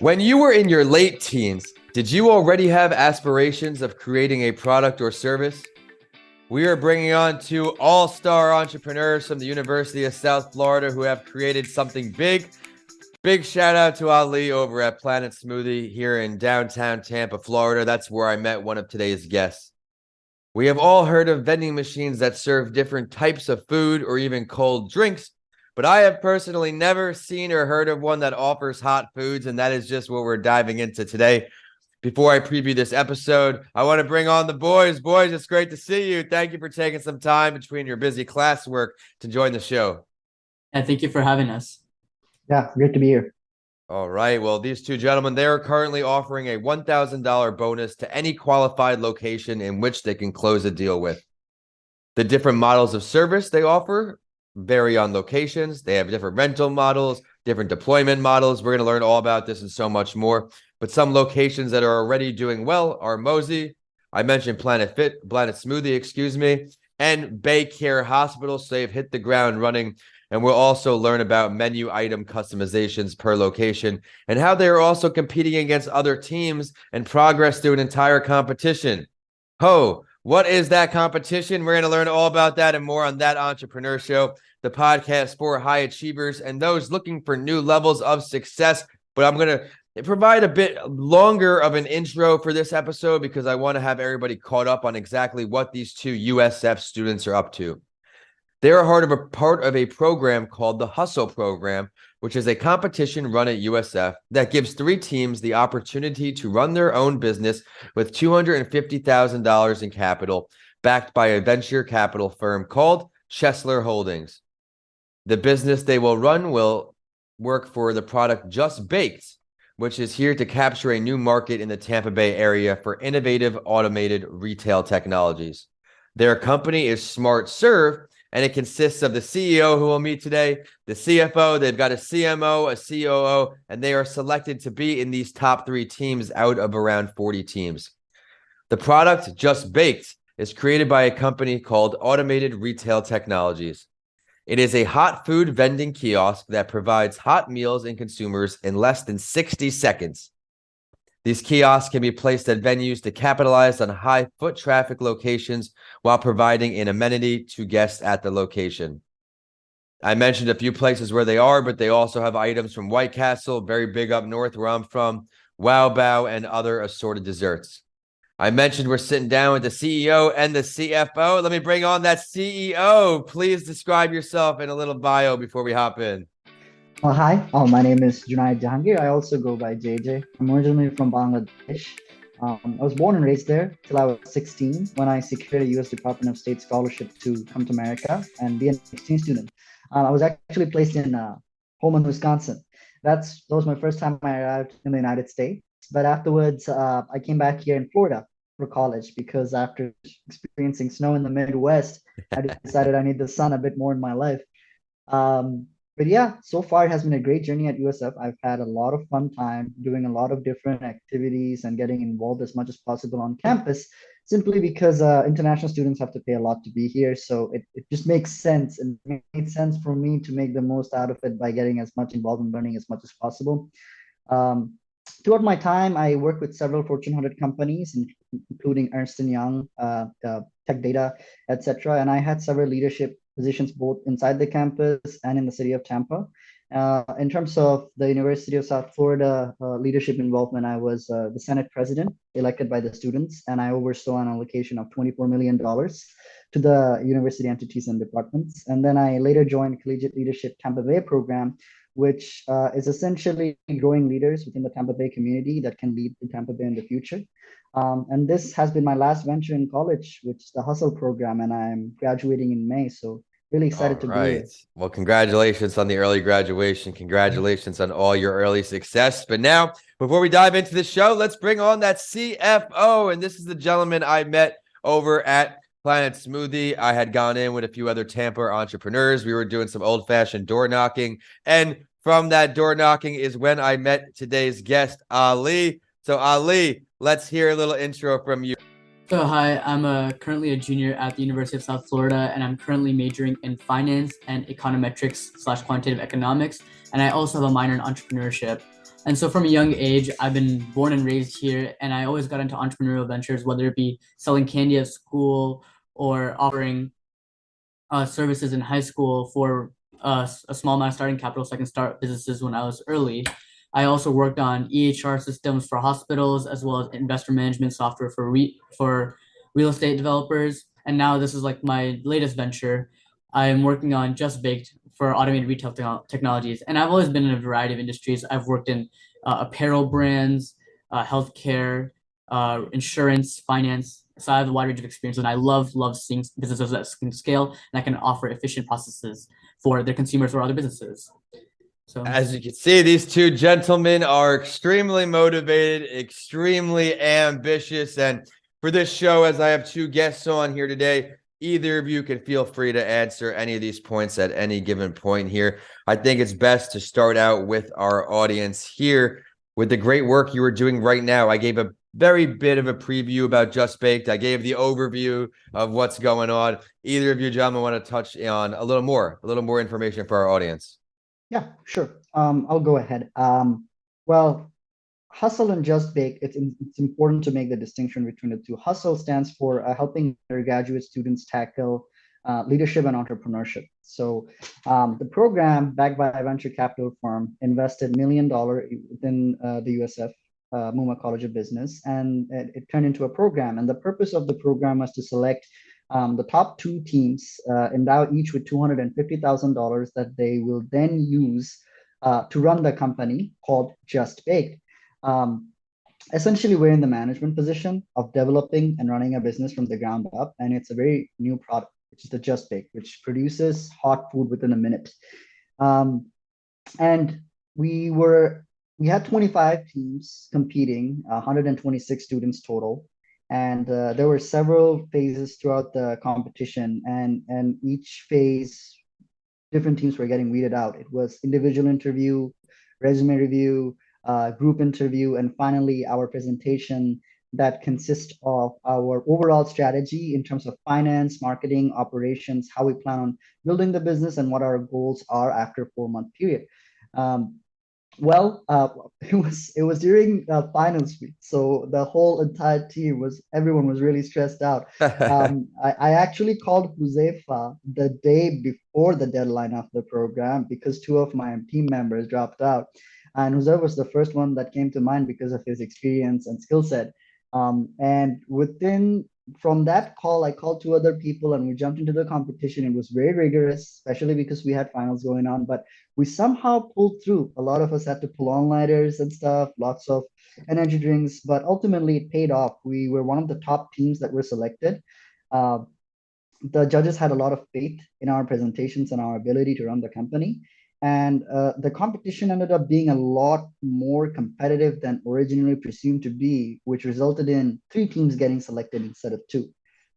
When you were in your late teens, did you already have aspirations of creating a product or service? We are bringing on two all-star entrepreneurs from the University of South Florida who have created something big. Big shout out to Ali over at Planet Smoothie here in downtown Tampa, Florida. That's where I met one of today's guests. We have all heard of vending machines that serve different types of food or even cold drinks, but I have personally never seen or heard of one that offers hot foods, and that is just what we're diving into today. Before I preview this episode, I want to bring on the boys. Boys, it's great to see you. Thank you for taking some time between your busy classwork to join the show. And thank you for having us. Yeah, great to be here. All right. Well, these two gentlemen, they are currently offering a $1,000 bonus to any qualified location in which they can close a deal with. The different models of service they offer vary on locations. They have different rental models, different deployment models. We're going to learn all about this and so much more. But some locations that are already doing well are MOSI. I mentioned Planet Smoothie, and BayCare Hospitals. So they've hit the ground running. And we'll also learn about menu item customizations per location and how they are also competing against other teams and progress through an entire competition. What is that competition? We're going to learn all about that and more on That Entrepreneur Show, the podcast for high achievers and those looking for new levels of success. But I'm going to provide a bit longer of an intro for this episode because I want to have everybody caught up on exactly what these two USF students are up to. They are part of a program called the Hustle Program, which is a competition run at USF that gives 3 teams the opportunity to run their own business with $250,000 in capital, backed by a venture capital firm called Chessler Holdings. The business they will run will work for the product JustBaked, which is here to capture a new market in the Tampa Bay area for innovative automated retail technologies. Their company is SmartServe, and it consists of the CEO who we'll meet today, the CFO, they've got a CMO, a COO, and they are selected to be in these top 3 teams out of around 40 teams. The product, JustBaked, is created by a company called Automated Retail Technologies. It is a hot food vending kiosk that provides hot meals and consumers in less than 60 seconds. These kiosks can be placed at venues to capitalize on high foot traffic locations while providing an amenity to guests at the location. I mentioned a few places where they are, but they also have items from White Castle, very big up north where I'm from, Wow Bao, and other assorted desserts. I mentioned we're sitting down with the CEO and the CFO. Let me bring on that CEO. Please describe yourself in a little bio before we hop in. Hi, my name is Junaid Jahangir. I also go by JJ. I'm originally from Bangladesh. I was born and raised there till I was 16 when I secured a U.S. Department of State scholarship to come to America and be an exchange student. I was actually placed in Holman, Wisconsin. That was my first time I arrived in the United States. But afterwards, I came back here in Florida for college because after experiencing snow in the Midwest, I decided I need the sun a bit more in my life. But yeah, so far it has been a great journey at USF. I've had a lot of fun time doing a lot of different activities and getting involved as much as possible on campus, simply because international students have to pay a lot to be here. So it just makes sense. And it made sense for me to make the most out of it by getting as much involved in learning as much as possible. Throughout my time, I worked with several Fortune 100 companies, including Ernst & Young, Tech Data, etc. And I had several leadership positions both inside the campus and in the city of Tampa. In terms of the University of South Florida leadership involvement, I was the Senate president elected by the students, and I oversaw an allocation of $24 million to the university entities and departments. And then I later joined Collegiate Leadership Tampa Bay program, which is essentially growing leaders within the Tampa Bay community that can lead to Tampa Bay in the future. And this has been my last venture in college, which is the Hustle program, and I'm graduating in May. So really excited to be here. Well, congratulations on the early graduation. Congratulations on all your early success. But now, before we dive into the show, let's bring on that CFO. And this is the gentleman I met over at Planet Smoothie. I had gone in with a few other Tampa entrepreneurs. We were doing some old-fashioned door knocking. And from that door knocking is when I met today's guest, Ali. So Ali, let's hear a little intro from you. So hi, I'm currently a junior at the University of South Florida, and I'm currently majoring in finance and econometrics / quantitative economics. And I also have a minor in entrepreneurship. And so from a young age, I've been born and raised here, and I always got into entrepreneurial ventures, whether it be selling candy at school or offering services in high school for a small amount of starting capital so I can start businesses when I was early. I also worked on EHR systems for hospitals as well as investor management software for real estate developers. And now this is like my latest venture. I'm working on JustBaked for automated retail technologies. And I've always been in a variety of industries. I've worked in apparel brands, healthcare, insurance, finance. So I have a wide range of experience, and I love seeing businesses that can scale and that can offer efficient processes for their consumers or other businesses. So as you can see, these two gentlemen are extremely motivated, extremely ambitious. And for this show, as I have two guests on here today, either of you can feel free to answer any of these points at any given point here. I think it's best to start out with our audience here with the great work you are doing right now. I gave a very bit of a preview about JustBaked. I gave the overview of what's going on. Either of you gentlemen want to touch on a little more information for our audience? Yeah, sure. I'll go ahead. Well, Hustle and JustBaked, it's important to make the distinction between the two. Hustle stands for helping undergraduate students tackle leadership and entrepreneurship. So the program, backed by a venture capital firm, invested $1 million within the USF, MUMA College of Business, and it turned into a program. And the purpose of the program was to select the top two teams, endow each with $250,000 that they will then use to run the company called JustBaked. Essentially, we're in the management position of developing and running a business from the ground up, and it's a very new product, which is the JustBaked, which produces hot food within a minute. And we had 25 teams competing, 126 students total, and there were several phases throughout the competition, and each phase, different teams were getting weeded out. It was individual interview, resume review, group interview, and finally our presentation that consists of our overall strategy in terms of finance, marketing, operations, how we plan on building the business, and what our goals are after a 4-month period. Well, it was during finals week, so the whole entire team everyone was really stressed out. I actually called Huzefa the day before the deadline of the program because two of my team members dropped out, and Huzefa was the first one that came to mind because of his experience and skill set. And from that call, I called two other people and we jumped into the competition. It was very rigorous, especially because we had finals going on, but we somehow pulled through. A lot of us had to pull all-nighters and stuff, lots of energy drinks, but ultimately it paid off. We were one of the top teams that were selected. The judges had a lot of faith in our presentations and our ability to run the company. And the competition ended up being a lot more competitive than originally presumed to be, which resulted in 3 teams getting selected instead of 2.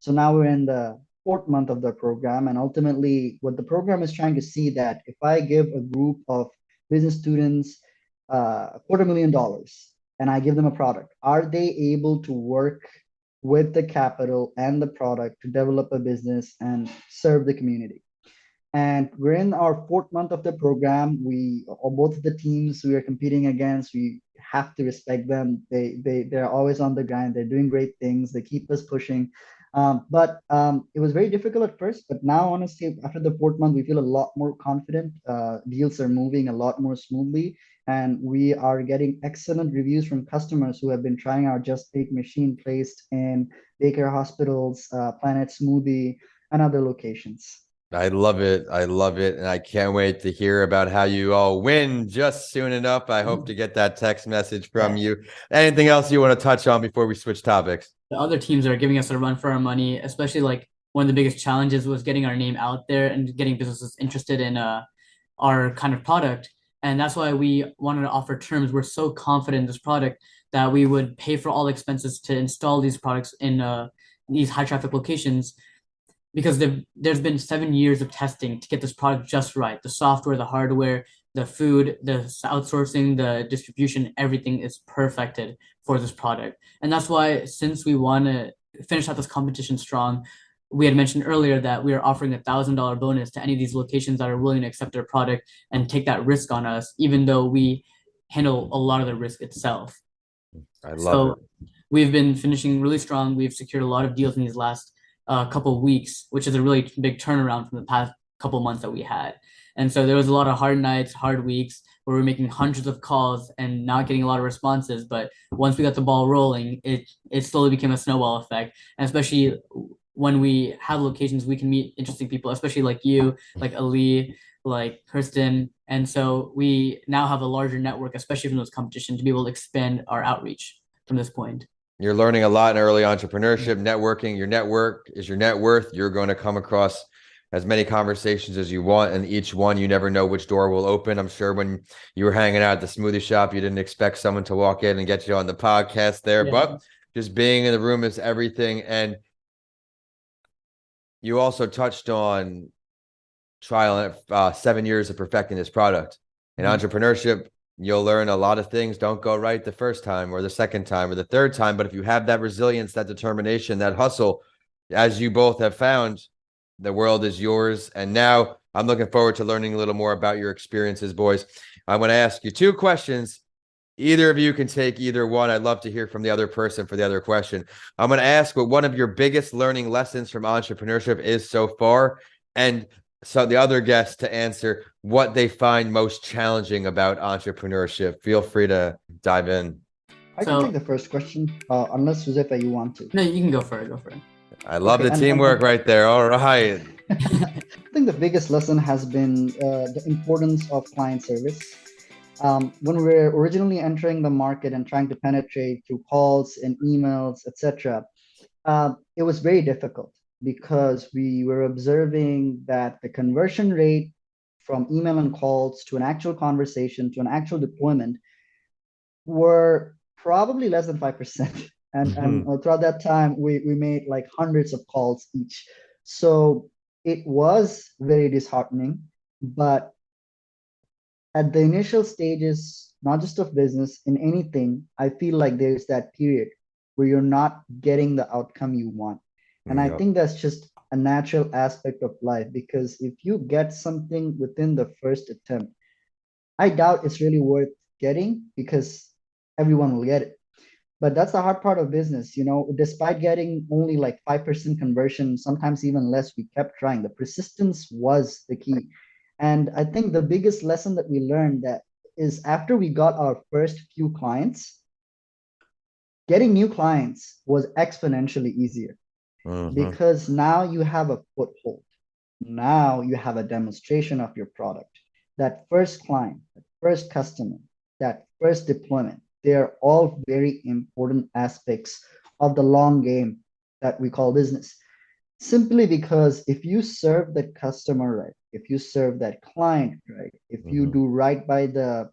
So now we're in the 4th month of the program. And ultimately, what the program is trying to see that if I give a group of business students $250,000 and I give them a product, are they able to work with the capital and the product to develop a business and serve the community? And we're in our 4th month of the program. Both of the teams we are competing against, we have to respect them. They're always on the grind. They're doing great things. They keep us pushing. But it was very difficult at first. But now, honestly, after the 4th month, we feel a lot more confident. Deals are moving a lot more smoothly. And we are getting excellent reviews from customers who have been trying our JustBaked machine placed in BayCare Hospitals, Planet Smoothie, and other locations. I love it. I love it. And I can't wait to hear about how you all win just soon enough. I hope to get that text message from you. Anything else you want to touch on before we switch topics? The other teams are giving us a run for our money, especially like one of the biggest challenges was getting our name out there and getting businesses interested in our kind of product. And that's why we wanted to offer terms. We're so confident in this product that we would pay for all expenses to install these products in these high traffic locations, because there's been 7 years of testing to get this product just right. The software, the hardware, the food, the outsourcing, the distribution, everything is perfected for this product. And that's why, since we want to finish out this competition strong, we had mentioned earlier that we are offering $1,000 bonus to any of these locations that are willing to accept their product and take that risk on us, even though we handle a lot of the risk itself. I love So it. we've been finishing really strong. We've secured a lot of deals in these last couple of weeks, which is a really big turnaround from the past couple months that we had. And so there was a lot of hard nights, hard weeks where we were making hundreds of calls and not getting a lot of responses. But once we got the ball rolling, it slowly became a snowball effect. And especially when we have locations, we can meet interesting people, especially like you, like Ali, like Kristen. And so we now have a larger network, especially from those competition, to be able to expand our outreach from this point. You're learning a lot in early entrepreneurship, networking. Your network is your net worth. You're going to come across as many conversations as you want, and each one, you never know which door will open. I'm sure when you were hanging out at the smoothie shop, you didn't expect someone to walk in and get you on the podcast there, but just being in the room is everything. And you also touched on trial 7 years of perfecting this product. In entrepreneurship, you'll learn a lot of things don't go right the first time or the second time or the third time. But if you have that resilience, that determination, that hustle, as you both have found, the world is yours. And now I'm looking forward to learning a little more about your experiences, boys. I'm going to ask you 2 questions. Either of you can take either one. I'd love to hear from the other person for the other question. I'm going to ask what one of your biggest learning lessons from entrepreneurship is so far, and so the other guests to answer what they find most challenging about entrepreneurship. Feel free to dive in. I can take the first question, unless Josefa, you want to. No, you can go for it. Go for it. I love the teamwork right there. All right. I think the biggest lesson has been the importance of client service. When we were originally entering the market and trying to penetrate through calls and emails, etc., it was very difficult because we were observing that the conversion rate from email and calls to an actual conversation to an actual deployment were probably less than 5%. And throughout that time, we made like hundreds of calls each. So it was very disheartening. But at the initial stages, not just of business, in anything, I feel like there's that period where you're not getting the outcome you want. And I think that's just a natural aspect of life, because if you get something within the first attempt, I doubt it's really worth getting because everyone will get it. But that's the hard part of business. Despite getting only like 5% conversion, sometimes even less, we kept trying. The persistence was the key. And I think the biggest lesson that we learned that is after we got our first few clients, getting new clients was exponentially easier because now you have a foothold. Now you have a demonstration of your product. That first client, that first customer, that first deployment, they're all very important aspects of the long game that we call business. Simply because if you serve the customer right, if you serve that client right, if you do right by the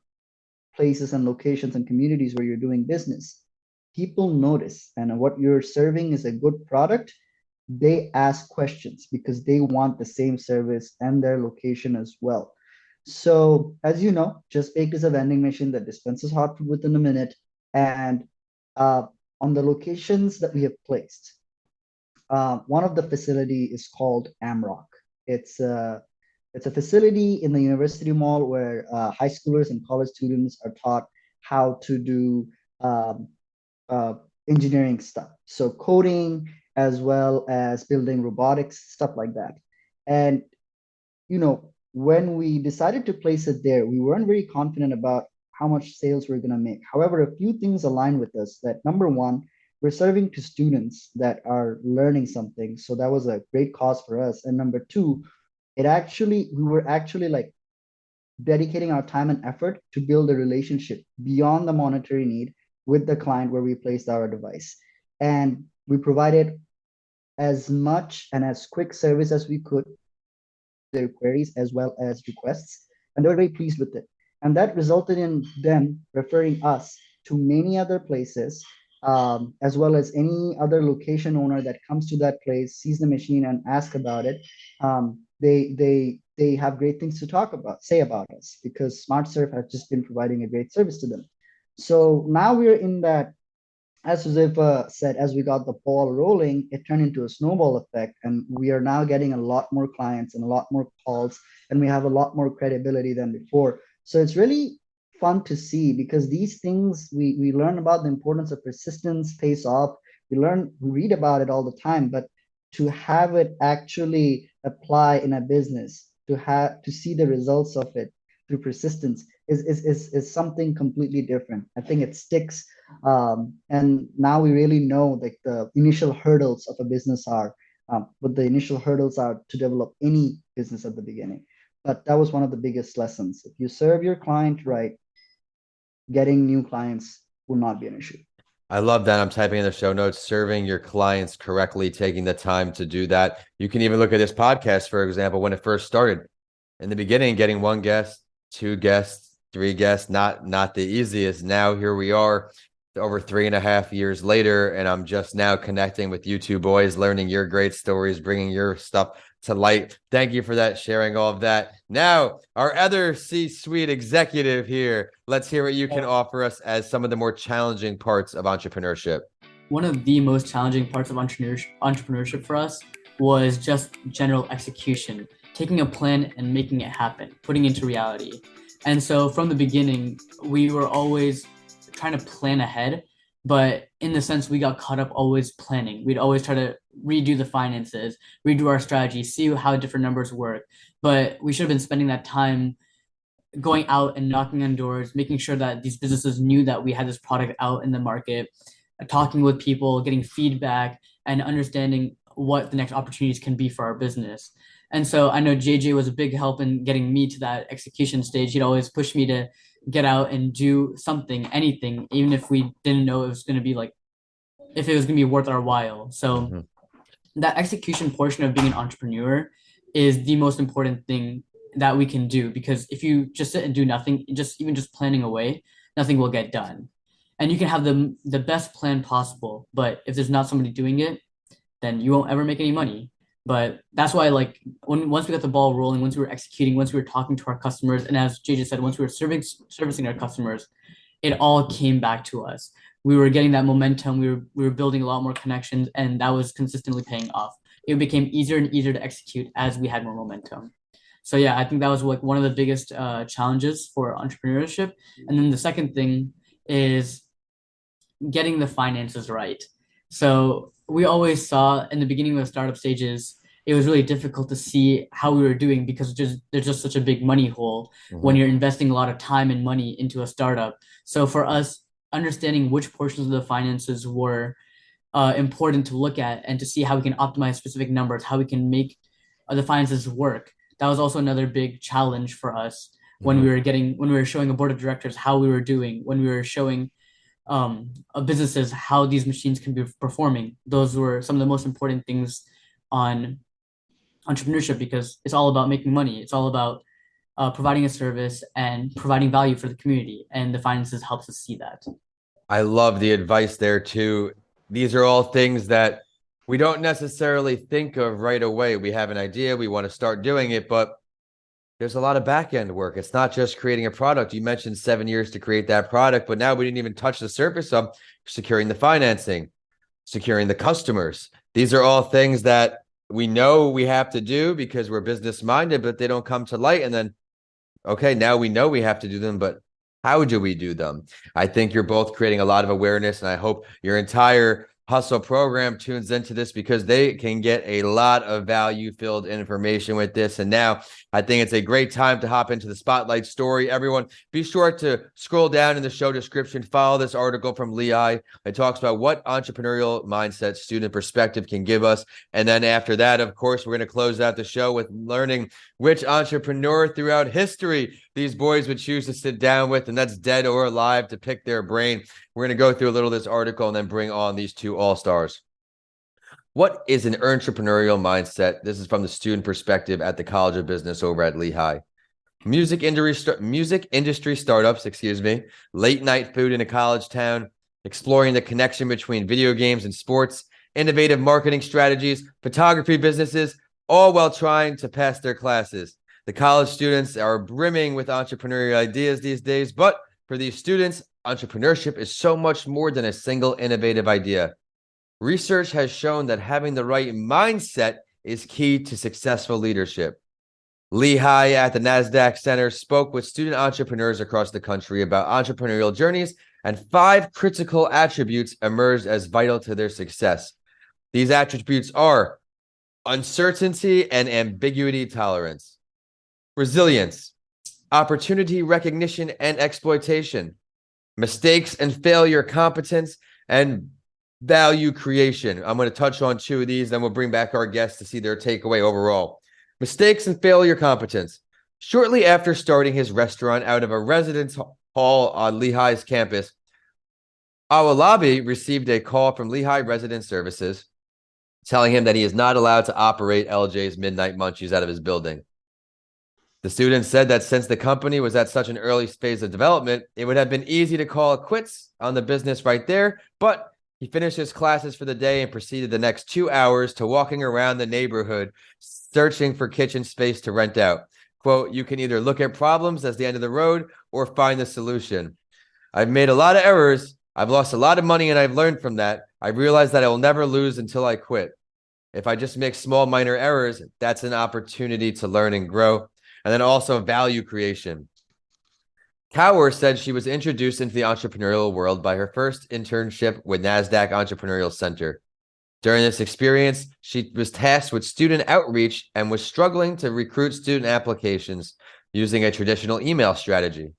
places and locations and communities where you're doing business, people notice. And what you're serving is a good product. They ask questions because they want the same service and their location as well. So, as you know, JustBaked is a vending machine that dispenses hot food within a minute. And on the locations that we have placed, one of the facility is called Amrock. It's a facility in the University Mall where high schoolers and college students are taught how to do engineering stuff. So coding as well as building robotics, stuff like that. And, when we decided to place it there, we weren't very confident about how much sales we're going to make. However, a few things aligned with us. That number one, we're serving to students that are learning something. So that was a great cause for us. And number two, we were actually like dedicating our time and effort to build a relationship beyond the monetary need with the client where we placed our device. And we provided as much and as quick service as we could, their queries as well as requests. And they were very pleased with it. And that resulted in them referring us to many other places, as well as any other location owner that comes to that place, sees the machine and asks about it. They have great things to say about us, because SmartServe has just been providing a great service to them. So now we're in that, as Josefa said, as we got the ball rolling, it turned into a snowball effect, and we are now getting a lot more clients and a lot more calls, and we have a lot more credibility than before. So it's really fun to see because these things we learn about the importance of persistence pays off. We read about it all the time, but to have it actually apply in a business, to see the results of it through persistence is something completely different. I think it sticks. And now we really know like the initial hurdles of a business are, what the initial hurdles are to develop any business at the beginning. But that was one of the biggest lessons. If you serve your client right, getting new clients will not be an issue. I love that. I'm typing in the show notes, serving your clients correctly, taking the time to do that. You can even look at this podcast, for example, when it first started. In the beginning, getting one guest, two guests, three guests, not the easiest. Now here we are over 3.5 years later, and I'm just now connecting with you two boys, learning your great stories, bringing your stuff to light. Thank you for that, sharing all of that. Now, our other C-suite executive here, let's hear what you can offer us as some of the more challenging parts of entrepreneurship. One of the most challenging parts of entrepreneurship for us was just general execution, taking a plan and making it happen, putting it into reality. And so from the beginning, we were always trying to plan ahead, but in the sense we got caught up always planning. We'd always try to redo the finances, redo our strategy, see how different numbers work. But we should have been spending that time going out and knocking on doors, making sure that these businesses knew that we had this product out in the market, talking with people, getting feedback, and understanding what the next opportunities can be for our business. And so I know JJ was a big help in getting me to that execution stage. He'd always push me to get out and do something, anything, even if we didn't know it was going to be like, if it was going to be worth our while. So that execution portion of being an entrepreneur is the most important thing that we can do, because if you just sit and do nothing, even just planning away, nothing will get done. And you can have the best plan possible, but if there's not somebody doing it, then you won't ever make any money. But that's why, like, once we got the ball rolling, once we were executing, once we were talking to our customers, and as JJ said, once we were servicing our customers, it all came back to us. We were getting that momentum. We were building a lot more connections, and that was consistently paying off. It became easier and easier to execute as we had more momentum. So yeah, I think that was like one of the biggest challenges for entrepreneurship. And then the second thing is getting the finances right. So we always saw in the beginning of the startup stages, it was really difficult to see how we were doing because there's just such a big money hole when you're investing a lot of time and money into a startup. So for us, understanding which portions of the finances were important to look at and to see how we can optimize specific numbers, how we can make the finances work. That was also another big challenge for us when we were showing a board of directors how we were doing, when we were showing businesses how these machines can be performing. Those were some of the most important things on entrepreneurship, because it's all about making money. It's all about providing a service and providing value for the community, and the finances helps us see that. I love the advice there too. These are all things that we don't necessarily think of right away. We have an idea, we want to start doing it, but there's a lot of back end work. It's not just creating a product. You mentioned 7 years to create that product, but now we didn't even touch the surface of securing the financing, securing the customers. These are all things that we know we have to do because we're business minded, but they don't come to light. And then, okay, now we know we have to do them, but how do we do them? I think you're both creating a lot of awareness, and I hope your entire Hustle program tunes into this because they can get a lot of value-filled information with this. And now I think it's a great time to hop into the spotlight story. Everyone, be sure to scroll down in the show description, follow this article from Lehigh. It talks about what entrepreneurial mindset student perspective can give us. And then after that, of course, we're going to close out the show with learning which entrepreneur throughout history these boys would choose to sit down with, and that's dead or alive, to pick their brain. We're going to go through a little of this article and then bring on these two all-stars. What is an entrepreneurial mindset? This is from the student perspective at the College of Business over at Lehigh. Music industry startups, late night food in a college town, exploring the connection between video games and sports, innovative marketing strategies, photography businesses, all while trying to pass their classes. The college students are brimming with entrepreneurial ideas these days, but for these students, entrepreneurship is so much more than a single innovative idea. Research has shown that having the right mindset is key to successful leadership. Lehigh at the NASDAQ Center spoke with student entrepreneurs across the country about entrepreneurial journeys, and 5 critical attributes emerged as vital to their success. These attributes are uncertainty and ambiguity tolerance, resilience, opportunity recognition and exploitation, mistakes and failure competence, and value creation. I'm going to touch on 2 of these, then we'll bring back our guests to see their takeaway overall. Mistakes and failure competence. Shortly after starting his restaurant out of a residence hall on Lehigh's campus, Awalabi received a call from Lehigh Resident Services telling him that he is not allowed to operate LJ's Midnight Munchies out of his building. The student said that since the company was at such an early phase of development, it would have been easy to call it quits on the business right there, but he finished his classes for the day and proceeded the next 2 hours to walking around the neighborhood, searching for kitchen space to rent out. Quote, "You can either look at problems as the end of the road or find the solution. I've made a lot of errors. I've lost a lot of money, and I've learned from that. I realized that I will never lose until I quit. If I just make small, minor errors, that's an opportunity to learn and grow." And then also value creation. Cower said she was introduced into the entrepreneurial world by her first internship with NASDAQ Entrepreneurial Center. During this experience, she was tasked with student outreach and was struggling to recruit student applications using a traditional email strategy.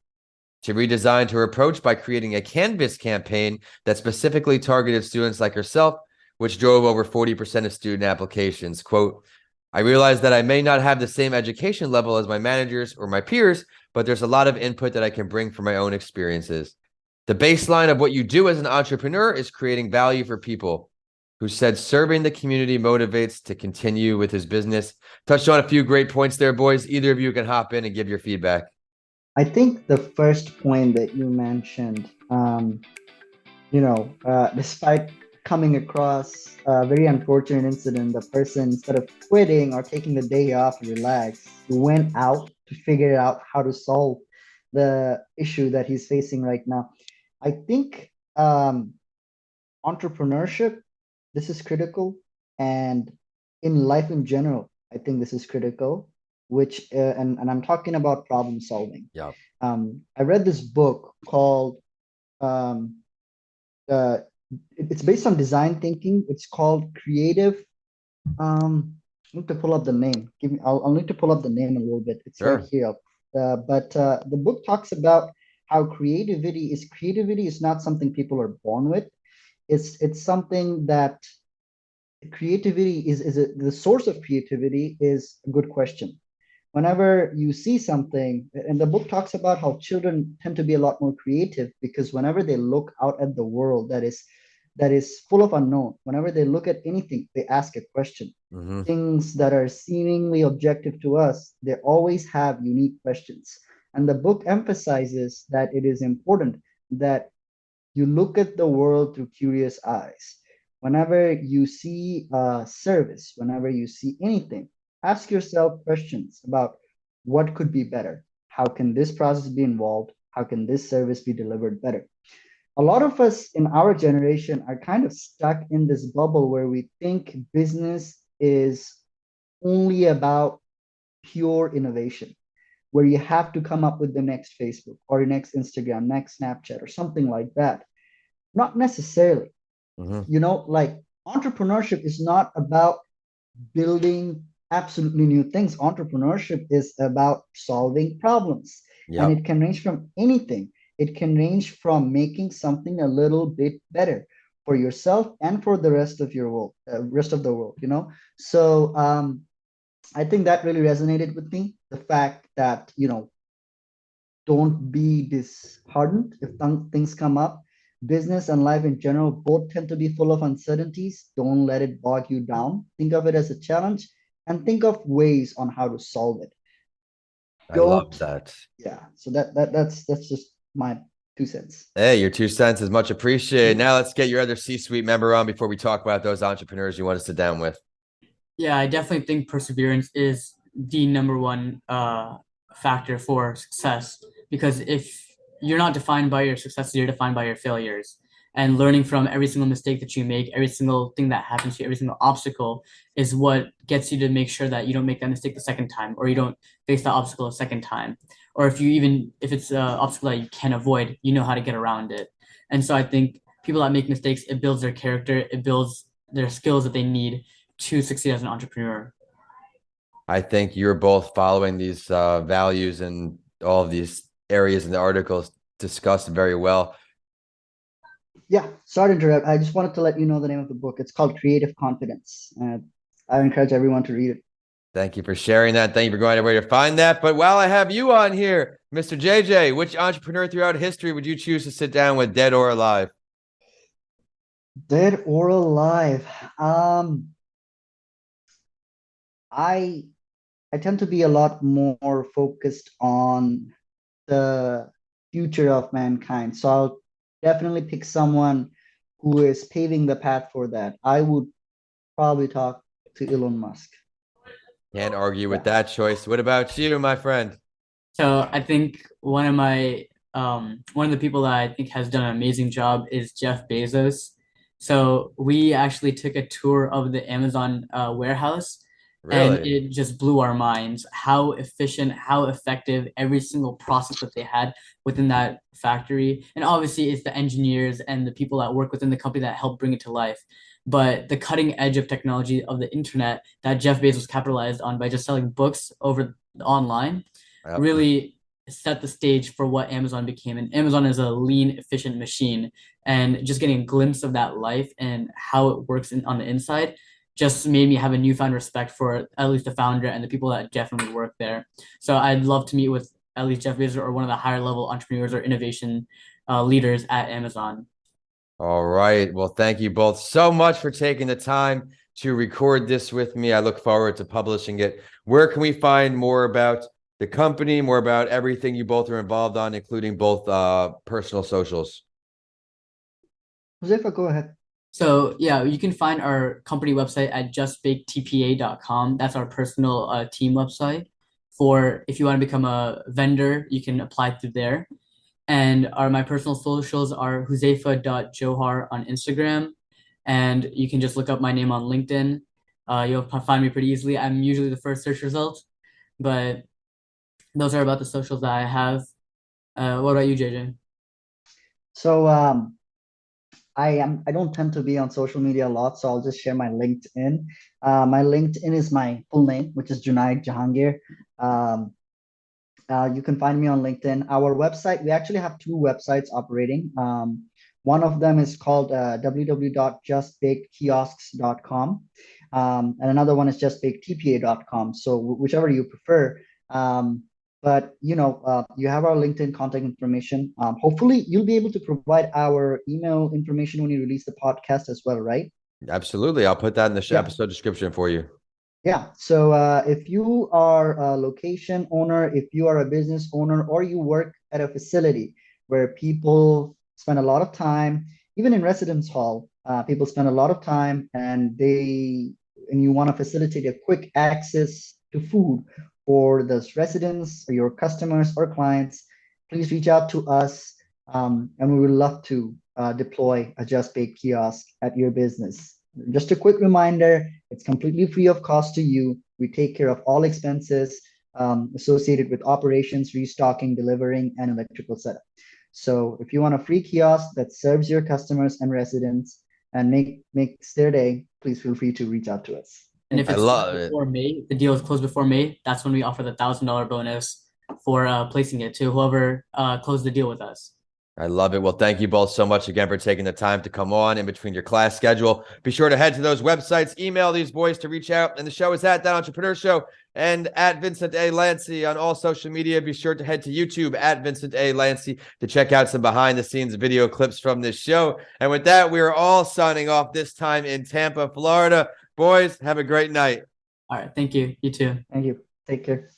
She redesigned her approach by creating a Canvas campaign that specifically targeted students like herself, which drove over 40% of student applications. Quote, "I realized that I may not have the same education level as my managers or my peers, but there's a lot of input that I can bring from my own experiences. The baseline of what you do as an entrepreneur is creating value for people." Who said serving the community motivates to continue with his business. Touched on a few great points there, boys. Either of you can hop in and give your feedback. I think the first point that you mentioned, despite coming across a very unfortunate incident, the person, instead of quitting or taking the day off to relax, went out to figure out how to solve the issue that he's facing right now. I think entrepreneurship, this is critical, and in life in general, I think this is critical, which and I'm talking about problem solving. Yeah. I read this book called it's based on design thinking. It's called Creative. I need to pull up the name. I'll need to pull up the name a little bit. It's Sure. right here. But the book talks about how creativity is not something people are born with. It's something that creativity the source of creativity is a good question. Whenever you see something, and the book talks about how children tend to be a lot more creative because whenever they look out at the world that is full of unknown, whenever they look at anything, they ask a question. Mm-hmm. Things that are seemingly objective to us, they always have unique questions. And the book emphasizes that it is important that you look at the world through curious eyes. Whenever you see a service, whenever you see anything, ask yourself questions about what could be better. How can this process be involved? How can this service be delivered better? A lot of us in our generation are kind of stuck in this bubble where we think business is only about pure innovation, where you have to come up with the next Facebook or your next Instagram, next Snapchat, or something like that. Not necessarily. Mm-hmm. Like entrepreneurship is not about building absolutely new things. Entrepreneurship is about solving problems, and Yep. it can range from anything. It can range from making something a little bit better for yourself and for the rest of your world, rest of the world. So I think that really resonated with me. The fact that don't be disheartened if things come up. Business and life in general both tend to be full of uncertainties. Don't let it bog you down. Think of it as a challenge and think of ways on how to solve it. I love Don't, that. yeah. So that's just my 2 cents. Hey, your 2 cents is much appreciated. Now let's get your other C-suite member on before we talk about those entrepreneurs you want to sit down with. Yeah, I definitely think perseverance is the number one factor for success, because if you're not defined by your successes, you're defined by your failures. And learning from every single mistake that you make, every single thing that happens to you, every single obstacle is what gets you to make sure that you don't make that mistake the second time, or you don't face that obstacle a second time. Or if it's an obstacle that you can avoid, you know how to get around it. And so I think people that make mistakes, it builds their character, it builds their skills that they need to succeed as an entrepreneur. I think you're both following these values and all of these areas in the articles discussed very well. Yeah, sorry to interrupt. I just wanted to let you know the name of the book. It's called Creative Confidence. I encourage everyone to read it. Thank you for sharing that. Thank you for going everywhere to find that. But while I have you on here, Mr. JJ, which entrepreneur throughout history would you choose to sit down with, dead or alive? Dead or alive? I tend to be a lot more focused on the future of mankind. So I'll definitely pick someone who is paving the path for that. I would probably talk to Elon Musk. Can't argue with that choice. What about you, my friend? So I think one of the people that I think has done an amazing job is Jeff Bezos. So we actually took a tour of the Amazon warehouse, and Really? it just blew our minds how efficient, how effective every single process that they had within that factory. And obviously, it's the engineers and the people that work within the company that help bring it to life. But the cutting edge of technology of the internet that Jeff Bezos capitalized on by just selling books over online Yep. really set the stage for what Amazon became. And Amazon is a lean, efficient machine. And just getting a glimpse of that life and how it works on the inside just made me have a newfound respect for at least the founder and the people that definitely work there. So I'd love to meet with at least Jeff Bezos or one of the higher level entrepreneurs or innovation leaders at Amazon. All right. Well, thank you both so much for taking the time to record this with me. I look forward to publishing it. Where can we find more about the company, more about everything you both are involved on, including both personal socials? Josefa, go ahead. So yeah, you can find our company website at justbakedtpa.com. That's our personal team website. For if you want to become a vendor, you can apply through there. And my personal socials are huzefa.johar on Instagram. And you can just look up my name on LinkedIn. You'll find me pretty easily. I'm usually the first search result, but those are about the socials that I have. What about you, JJ? So I don't tend to be on social media a lot, so I'll just share my LinkedIn. My LinkedIn is my full name, which is Junaid Jahangir. Um, you can find me on LinkedIn. Our website, we actually have two websites operating. One of them is called www.justbakedkiosks.com, and another one is justbakedtpa.com. So whichever you prefer. But you have our LinkedIn contact information. Hopefully, you'll be able to provide our email information when you release the podcast as well, right? Absolutely. I'll put that in the Yeah. episode description for you. Yeah. So if you are a location owner, if you are a business owner, or you work at a facility where people spend a lot of time, even in residence hall, people spend a lot of time, and you want to facilitate a quick access to food for those residents or your customers or clients, please reach out to us, and we would love to deploy a Just Baked kiosk at your business. Just a quick reminder, it's completely free of cost to you. We take care of all expenses associated with operations, restocking, delivering, and electrical setup. So if you want a free kiosk that serves your customers and residents and makes their day, please feel free to reach out to us. And if I it's love closed it. before May, if the deal is closed before May, that's when we offer the $1,000 bonus for placing it to whoever closed the deal with us. I love it. Well, thank you both so much again for taking the time to come on in between your class schedule. Be sure to head to those websites, email these boys to reach out. And the show is at That Entrepreneur Show and at Vincent A. Lancy on all social media. Be sure to head to YouTube at Vincent A. Lancy to check out some behind the scenes video clips from this show. And with that, we are all signing off this time in Tampa, Florida. Boys, have a great night. All right. Thank you. You too. Thank you. Take care.